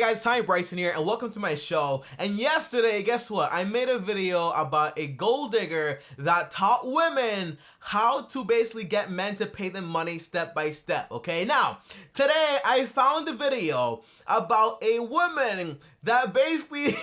guys, hi, Bryson here, and welcome to my show. And yesterday, guess what? I made a video about a gold digger that taught women how to basically get men to pay them money step by step, okay? Now, today I found a video about a woman that basically,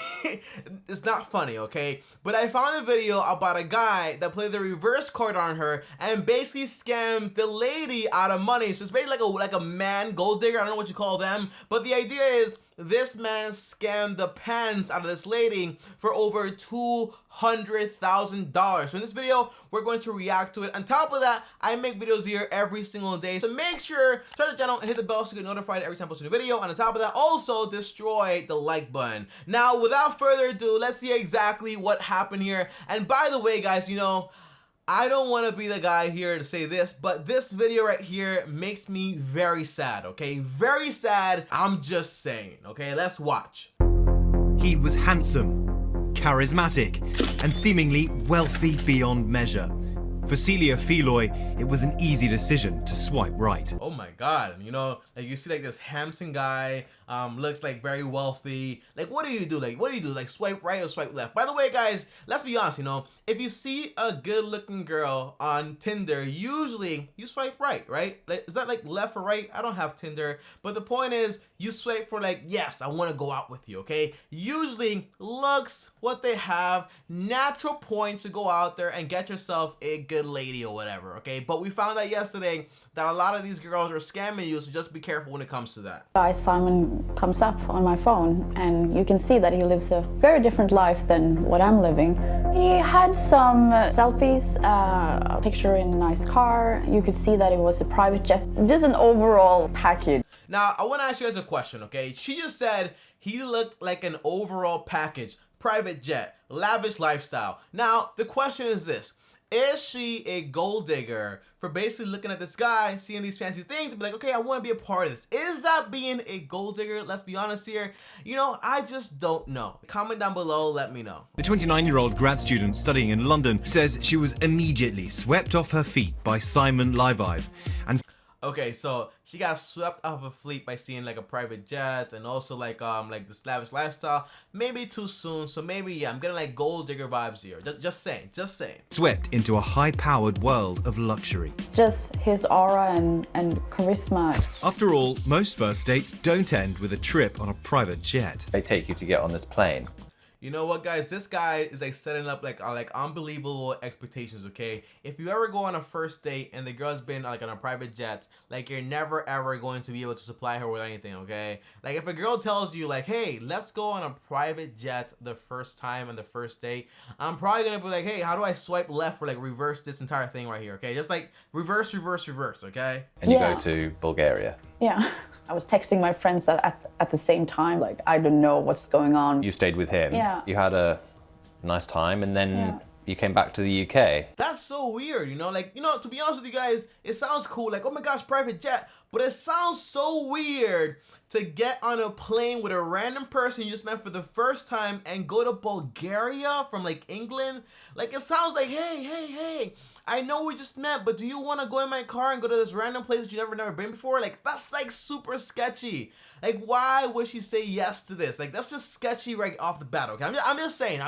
it's not funny, okay? But I found a video about a guy that played the reverse card on her and basically scammed the lady out of money. So it's basically like a man gold digger, I don't know what you call them, but the idea is this man scammed the pants out of this lady for over $200,000. So in this video, we're going to react to it. On top of that, I make videos here every single day. So make sure, subscribe to the channel and hit the bell so you get notified every time I post a new video. And on top of that, also destroy the like button. Now, without further ado, let's see exactly what happened here. And by the way, guys, you know, I don't want to be the guy here to say this, but this video right here makes me very sad, okay? Very sad. I'm just saying, okay? Let's watch. He was handsome, charismatic, and seemingly wealthy beyond measure. For Celia Feloy, it was an easy decision to swipe right. Oh my God, you know, like you see like this handsome guy, looks like very wealthy. Like, what do you do? Like, what do you do? Like, swipe right or swipe left? By the way, guys, let's be honest, you know, if you see a good looking girl on Tinder, usually you swipe right, right? Like, is that like left or right? I don't have Tinder, but the point is you swipe for like, yes, I want to go out with you, okay? Usually looks, what they have, natural points to go out there and get yourself a good lady or whatever, okay? But we found out yesterday that a lot of these girls are scamming you, so just be careful when it comes to that. Guy Simon comes up on my phone and you can see that he lives a very different life than what I'm living. He had some selfies, a picture in a nice car. You could see that it was a private jet, just an overall package. Now, I want to ask you guys a question, okay? She just said he looked like an overall package, private jet, lavish lifestyle. Now, the question is this. Is she a gold digger for basically looking at this guy, seeing these fancy things, and be like, okay, I want to be a part of this? Is that being a gold digger? Let's be honest here. You know, I just don't know. Comment down below, let me know. The 29-year-old grad student studying in London says she was immediately swept off her feet by Simon Livive and Okay, so she got swept off her feet by seeing like a private jet and also like this lavish lifestyle. Maybe too soon, so maybe yeah, I'm getting like gold digger vibes here. Just saying. swept into a high-powered world of luxury. Just his aura and charisma. After all, most first dates don't end with a trip on a private jet. They take you to get on this plane. You know what, guys? This guy is like setting up like unbelievable expectations, okay? If you ever go on a first date and the girl's been like on a private jet, like you're never ever going to be able to supply her with anything, okay? Like if a girl tells you like, hey, let's go on a private jet the first time on the first date, I'm probably gonna be like, hey, how do I swipe left or like reverse this entire thing right here, okay? Just like reverse, okay? And you Yeah. go to Bulgaria. Yeah. I was texting my friends at the same time, like, I don't know what's going on. You stayed with him. Yeah. You had a nice time and then Yeah. you came back to the UK. That's so weird, you know? Like, you know, to be honest with you guys, it sounds cool, like, oh my gosh, private jet, but it sounds so weird to get on a plane with a random person you just met for the first time and go to Bulgaria from like England. Like, it sounds like, hey, I know we just met, but do you want to go in my car and go to this random place that you've never been before? Like, that's like super sketchy. Like, why would she say yes to this? Like, that's just sketchy right off the bat, okay? I'm just saying.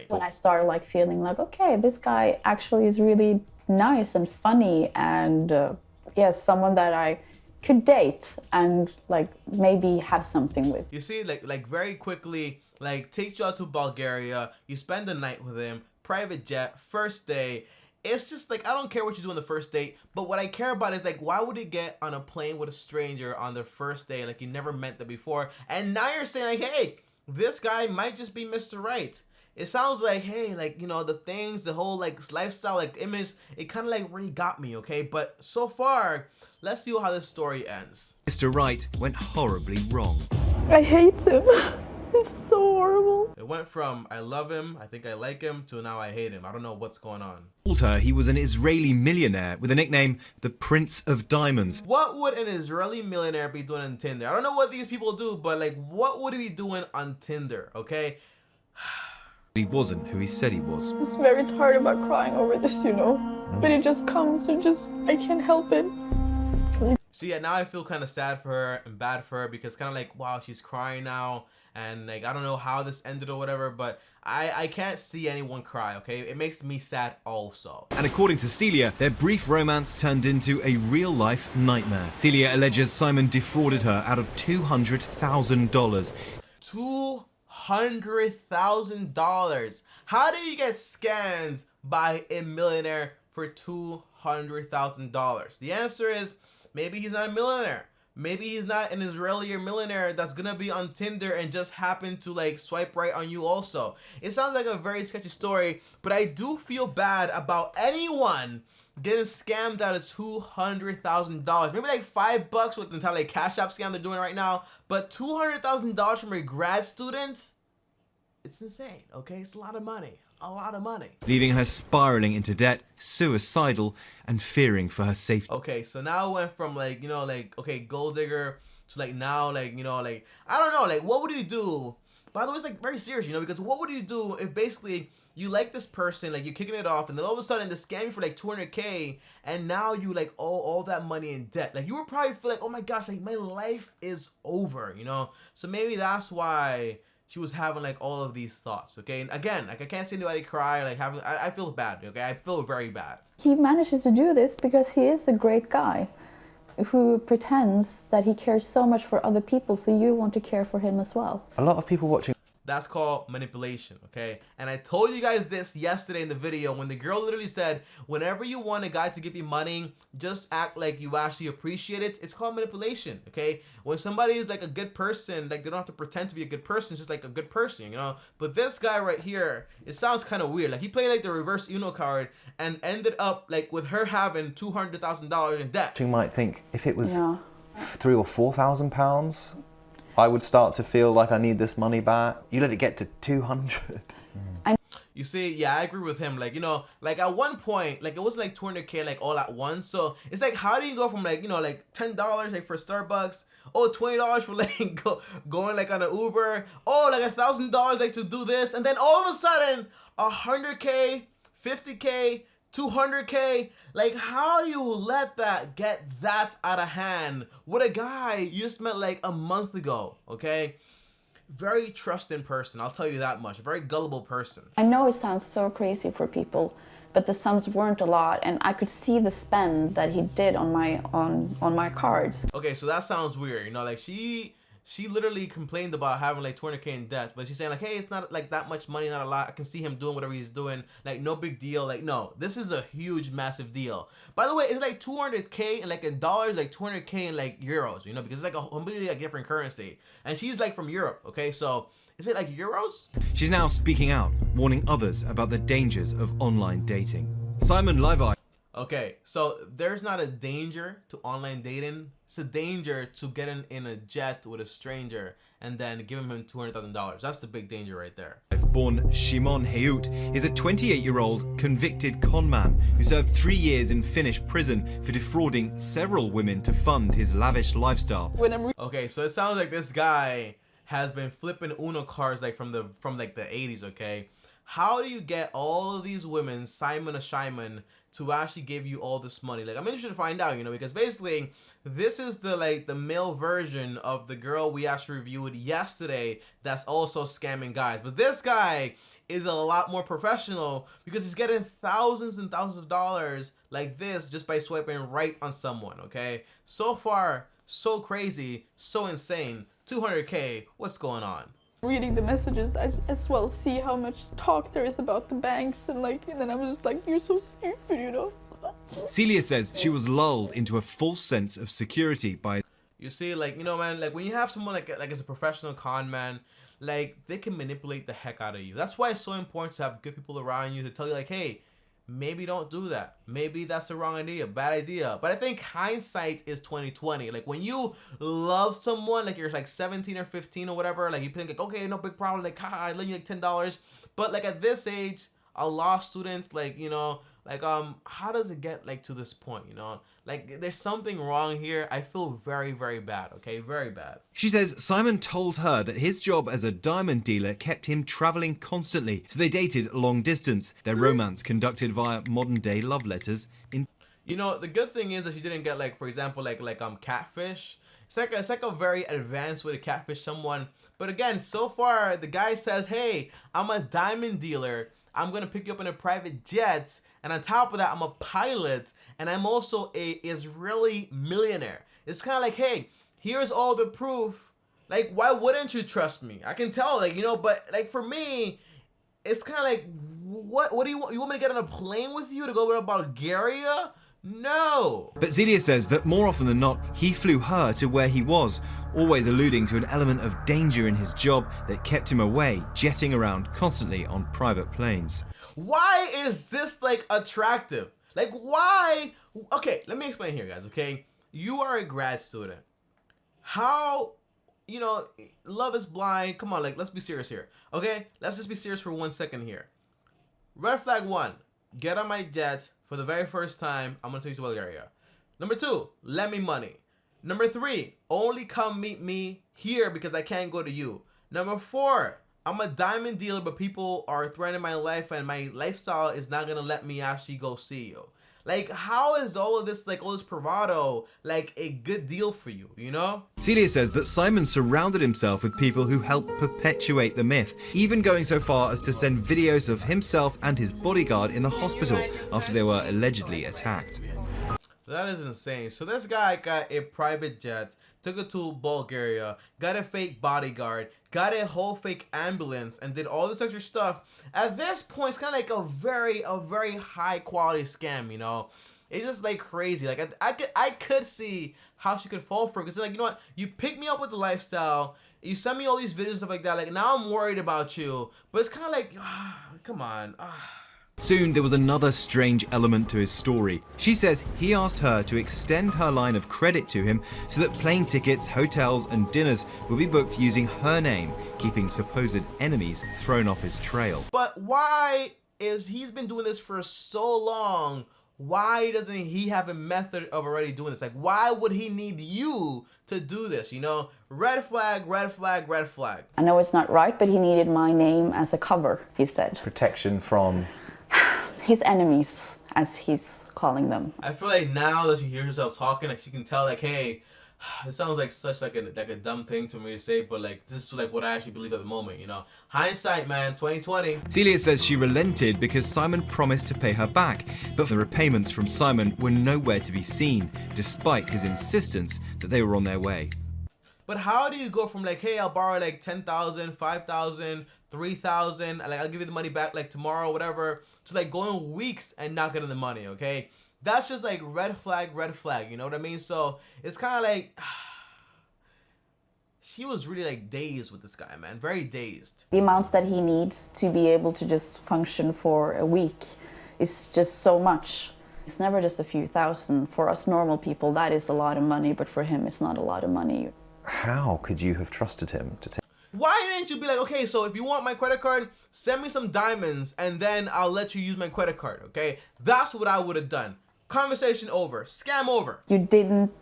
When I started like feeling like, okay, this guy actually is really nice and funny and yes, someone that I could date and like maybe have something with. You see, like very quickly, like takes you out to Bulgaria, you spend the night with him, private jet, first day. It's just like, I don't care what you do on the first date, but what I care about is like, why would you get on a plane with a stranger on the first day, like you never met them before, and now you're saying like, hey, this guy might just be Mr. Right. It sounds like, hey, like, you know, the things, the whole like lifestyle, like image, it kind of like really got me, okay? But so far, let's see how this story ends. Mr. Right went horribly wrong. I hate him. It's so horrible. It went from I love him, I think I like him, to now I hate him. I don't know what's going on. Told her he was an Israeli millionaire with the nickname the Prince of Diamonds. What would an Israeli millionaire be doing on Tinder? I don't know what these people do, but like, what would he be doing on Tinder, okay? He wasn't who he said he was. It's very tired about crying over this, you know, but it just comes and I can't help it. So yeah, now I feel kind of sad for her and bad for her because kind of like, wow, she's crying now. And like, I don't know how this ended or whatever, but I can't see anyone cry, okay? It makes me sad also. And according to Celia, their brief romance turned into a real-life nightmare. Celia alleges Simon defrauded her out of $200,000. $200,000. How do you get scammed by a millionaire for $200,000? The answer is maybe he's not a millionaire. Maybe he's not an Israeli millionaire that's gonna be on Tinder and just happen to like swipe right on you also. It sounds like a very sketchy story, but I do feel bad about anyone getting scammed out of $200,000. Maybe like $5 with the entire like Cash App scam they're doing right now, but $200,000 from a grad student, it's insane, okay? It's a lot of money. A lot of money. Leaving her spiraling into debt, suicidal, and fearing for her safety. Okay, so now it went from like, you know, like, okay, gold digger to like now, like, you know, like, I don't know, like, what would you do? By the way, it's like very serious, you know, because what would you do if basically you like this person, like you're kicking it off, and then all of a sudden they scam you for like 200K, and now you like owe all that money in debt? Like you would probably feel like, oh my gosh, like my life is over, you know? So maybe that's why she was having like all of these thoughts, okay? And again, like I can't see anybody cry, like having, I feel bad, okay? I feel very bad. He manages to do this because he is a great guy who pretends that he cares so much for other people, so you want to care for him as well. A lot of people watching. That's called manipulation, okay? And I told you guys this yesterday in the video when the girl literally said, whenever you want a guy to give you money, just act like you actually appreciate it. It's called manipulation, okay? When somebody is like a good person, like they don't have to pretend to be a good person, it's just like a good person, you know? But this guy right here, it sounds kind of weird. Like he played like the reverse Uno card and ended up like with her having $200,000 in debt. You might think if it was £3,000 or £4,000, I would start to feel like I need this money back. You let it get to 200. You see, yeah, I agree with him. Like, you know, like at one point, like it was like 200K like all at once. So it's like, how do you go from like, you know, like $10 like for Starbucks, oh, $20 for like going like on an Uber, oh, like $1,000 like to do this, and then all of a sudden 100K, 50K, 200K. Like, how do you let that get that out of hand with a guy you just met like a month ago, okay? Very trusting person, I'll tell you that much. A very gullible person. I know it sounds so crazy for people, but the sums weren't a lot, and I could see the spend that he did on my cards. Okay, so that sounds weird, you know, like she literally complained about having like 200K in debt, but she's saying like, hey, it's not like that much money, not a lot. I can see him doing whatever he's doing. Like, no big deal. Like, no, this is a huge, massive deal. By the way, it's like 200K and like in dollars, like 200K in like euros, you know, because it's like a completely like different currency. And she's like from Europe, okay? So is it like euros? She's now speaking out, warning others about the dangers of online dating. Simon Levi. Okay, so there's not a danger to online dating. It's a danger to getting in a jet with a stranger and then giving him $200,000. That's the big danger right there. Born Shimon Heut is a 28-year-old convicted con man who served 3 years in Finnish prison for defrauding several women to fund his lavish lifestyle. Okay, so it sounds like this guy has been flipping Uno cards like from the 80s, okay? How do you get all of these women, Simon or Shimon, to actually give you all this money? Like, I'm interested to find out, you know, because basically this is the male version of the girl we actually reviewed yesterday that's also scamming guys. But this guy is a lot more professional because he's getting thousands and thousands of dollars like this just by swiping right on someone, okay? So far, so crazy, so insane. 200K, what's going on? Reading the messages, I as well see how much talk there is about the banks, and then I was just like, you're so stupid, you know? Celia says she was lulled into a false sense of security by... You see, like, you know, man, like when you have someone like as a professional con man, like they can manipulate the heck out of you. That's why it's so important to have good people around you to tell you like, hey, maybe don't do that. Maybe that's the wrong idea, bad idea. But I think hindsight is 20/20. Like when you love someone, like you're like 17 or 15 or whatever, like you think like, okay, no big problem, like haha, I lend you like $10. But like at this age, a law student, like, you know, like how does it get like to this point, you know? Like there's something wrong here. I feel very, very bad, okay? Very bad. She says Simon told her that his job as a diamond dealer kept him traveling constantly, so they dated long distance. Their romance conducted via modern-day love letters in... You know, the good thing is that she didn't get, like, for example, like catfish. It's like a very advanced way to catfish someone. But again, so far the guy says, hey, I'm a diamond dealer. I'm gonna pick you up in a private jet, and on top of that, I'm a pilot, and I'm also a Israeli millionaire. It's kind of like, hey, here's all the proof. Like, why wouldn't you trust me? I can tell, like, you know, but like for me, it's kind of like, what do you want? You want me to get on a plane with you to go to Bulgaria? No. But Celia says that more often than not, he flew her to where he was, always alluding to an element of danger in his job that kept him away, jetting around constantly on private planes. Why is this, like, attractive? Like, why? Okay, let me explain here, guys, okay? You are a grad student. How, you know, love is blind. Come on, like, let's be serious here, okay? Let's just be serious for 1 second here. Red flag 1, get on my jet. For the very first time, I'm gonna take you to Bulgaria. Number 2, lend me money. Number 3, only come meet me here because I can't go to you. Number 4, I'm a diamond dealer, but people are threatening my life and my lifestyle is not gonna let me actually go see you. Like, how is all of this, like, all this bravado, like, a good deal for you, you know? Celia says that Simon surrounded himself with people who helped perpetuate the myth, even going so far as to send videos of himself and his bodyguard in the hospital after they were allegedly attacked. That is insane. So this guy got a private jet, took it to Bulgaria, got a fake bodyguard, got a whole fake ambulance, and did all this extra stuff. At this point, it's kind of like a very high quality scam, you know? It's just like crazy. Like I could see how she could fall for it. Because like, you know what? You pick me up with the lifestyle, you send me all these videos and stuff like that. Like, now I'm worried about you. But it's kind of like, come on. Soon, there was another strange element to his story. She says he asked her to extend her line of credit to him so that plane tickets, hotels, and dinners would be booked using her name, keeping supposed enemies thrown off his trail. But why is he's been doing this for so long? Why doesn't he have a method of already doing this? Like, why would he need you to do this? You know, red flag, red flag, red flag. I know it's not right, but he needed my name as a cover, he said. Protection from his enemies, as he's calling them. I feel like now that she hears herself talking, like she can tell, like, hey, it sounds like such like a dumb thing to me to say, but like this is like what I actually believe at the moment, you know. Hindsight, man, 2020. Celia says she relented because Simon promised to pay her back, but the repayments from Simon were nowhere to be seen, despite his insistence that they were on their way. But how do you go from like, hey, I'll borrow like 10,000, 5,000, 3,000, like I'll give you the money back like tomorrow, whatever, to like going weeks and not getting the money, okay? That's just like red flag, you know what I mean? So it's kind of like, she was really like dazed with this guy, man, very dazed. The amounts that he needs to be able to just function for a week is just so much. It's never just a few thousand. For us normal people, that is a lot of money, but for him, it's not a lot of money. How could you have trusted him to take? Why didn't you be like, okay, so if you want my credit card, send me some diamonds and then I'll let you use my credit card, okay? That's what I would have done. Conversation over. Scam over. You didn't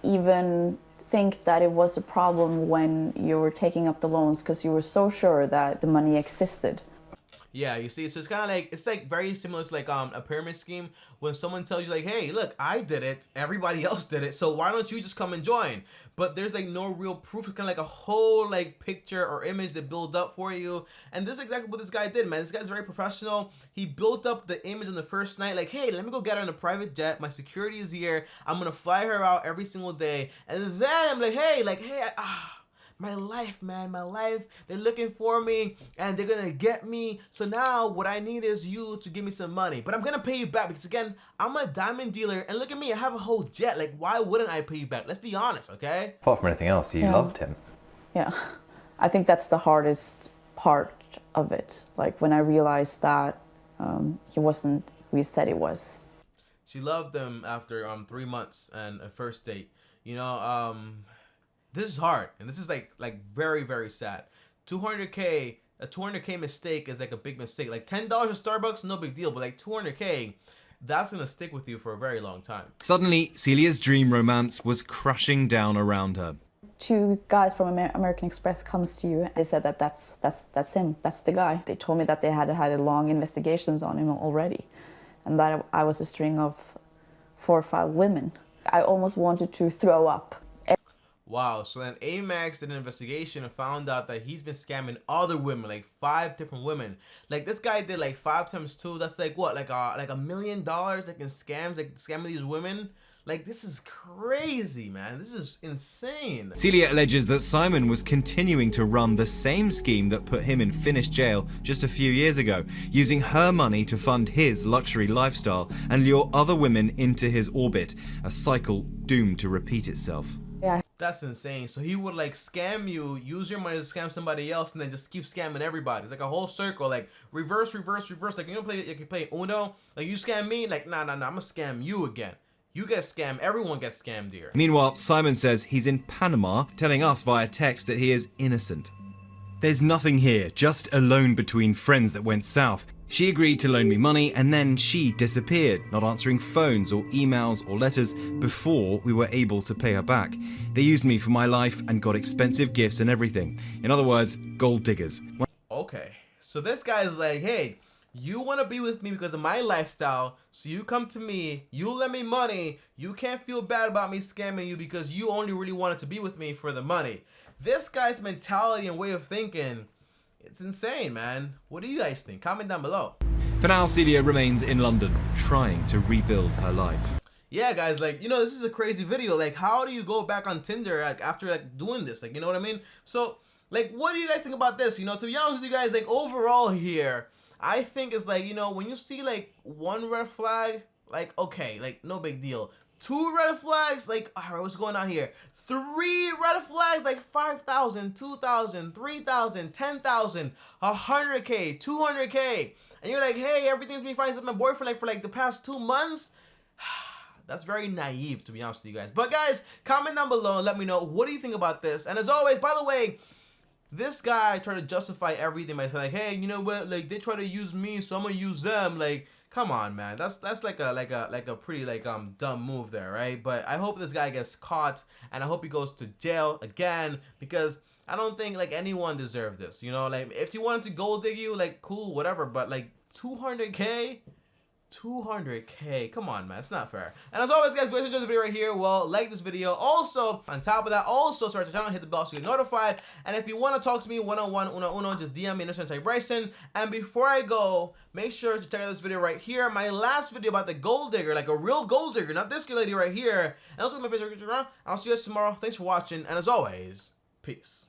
even think that it was a problem when you were taking up the loans because you were so sure that the money existed. Yeah, you see, so it's kind of like, it's like very similar to like a pyramid scheme when someone tells you like, hey, look, I did it, everybody else did it, so why don't you just come and join? But there's like no real proof. It's kind of like a whole like picture or image that build up for you. And this is exactly what this guy did, man. This guy's very professional. He built up the image on the first night, like, hey, let me go get her in a private jet. My security is here. I'm gonna fly her out every single day. And then I'm like, hey, my life, man, my life, they're looking for me and they're gonna get me. So now what I need is you to give me some money, but I'm gonna pay you back because again, I'm a diamond dealer and look at me, I have a whole jet. Like, why wouldn't I pay you back? Let's be honest, okay? Apart from anything else, you loved him. Yeah, I think that's the hardest part of it. Like when I realized that he wasn't who he said he was. She loved him after 3 months and a first date. You know, this is hard, and this is like very, very sad. 200K, a 200K mistake is like a big mistake. Like $10 at Starbucks, no big deal, but like 200K, that's gonna stick with you for a very long time. Suddenly, Celia's dream romance was crushing down around her. 2 guys from American Express comes to you. They said that that's him, that's the guy. They told me that they had a long investigations on him already, and that I was a string of 4 or 5 women. I almost wanted to throw up. Wow, so then Amex did an investigation and found out that he's been scamming other women, like 5 different women. Like this guy did like 5 times 2. That's like what, like $1 million like in scams, like scamming these women. Like this is crazy, man. This is insane. Celia alleges that Simon was continuing to run the same scheme that put him in Finnish jail just a few years ago, using her money to fund his luxury lifestyle and lure other women into his orbit, a cycle doomed to repeat itself. Yeah. That's insane. So he would like scam you, use your money to scam somebody else, and then just keep scamming everybody. It's like a whole circle, like reverse, reverse, reverse. Like you can play Uno. Like you scam me, like nah, I'm gonna scam you again. You get scammed, everyone gets scammed here. Meanwhile, Simon says he's in Panama, telling us via text that he is innocent. There's nothing here, just a loan between friends that went south. She agreed to loan me money and then she disappeared, not answering phones or emails or letters before we were able to pay her back. They used me for my life and got expensive gifts and everything. In other words, gold diggers. Okay, so this guy's like, hey, you want to be with me because of my lifestyle, so you come to me, you lend me money, you can't feel bad about me scamming you because you only really wanted to be with me for the money. This guy's mentality and way of thinking, it's insane, man. What do you guys think? Comment down below. For now, Celia remains in London, trying to rebuild her life. Yeah, guys, like, you know, this is a crazy video. Like, how do you go back on Tinder like, after like doing this? Like, you know what I mean? So, like, what do you guys think about this? You know, to be honest with you guys, like, overall here, I think it's like, you know, when you see like 1 red flag, like, okay, like, no big deal. 2 red flags, like, all right, what's going on here? 3 red flags, like 5,000, 2,000, 3,000, 10,000, 100K, 200K. And you're like, hey, everything's been fine with my boyfriend like for like the past 2 months. That's very naive, to be honest with you guys. But guys, comment down below and let me know, what do you think about this? And as always, by the way, this guy tried to justify everything by saying, like, hey, you know what? Like, they try to use me, so I'm gonna use them. Like, come on, man. That's like a pretty like dumb move there, right? But I hope this guy gets caught, and I hope he goes to jail again, because I don't think like anyone deserved this. You know, like if you wanted to gold dig you, like cool, whatever. But like 200K. 200K, come on, man, it's not fair. And as always, guys, if you guys enjoyed the video right here, well, like this video. Also, on top of that, also subscribe to the channel, hit the bell so you get notified. And if you want to talk to me one-on-one, uno, just DM me in type Bryson. And before I go, make sure to check out this video right here, my last video about the gold digger, like a real gold digger, not this lady right here. And also my favorite. I'll see you guys tomorrow. Thanks for watching, and as always, peace.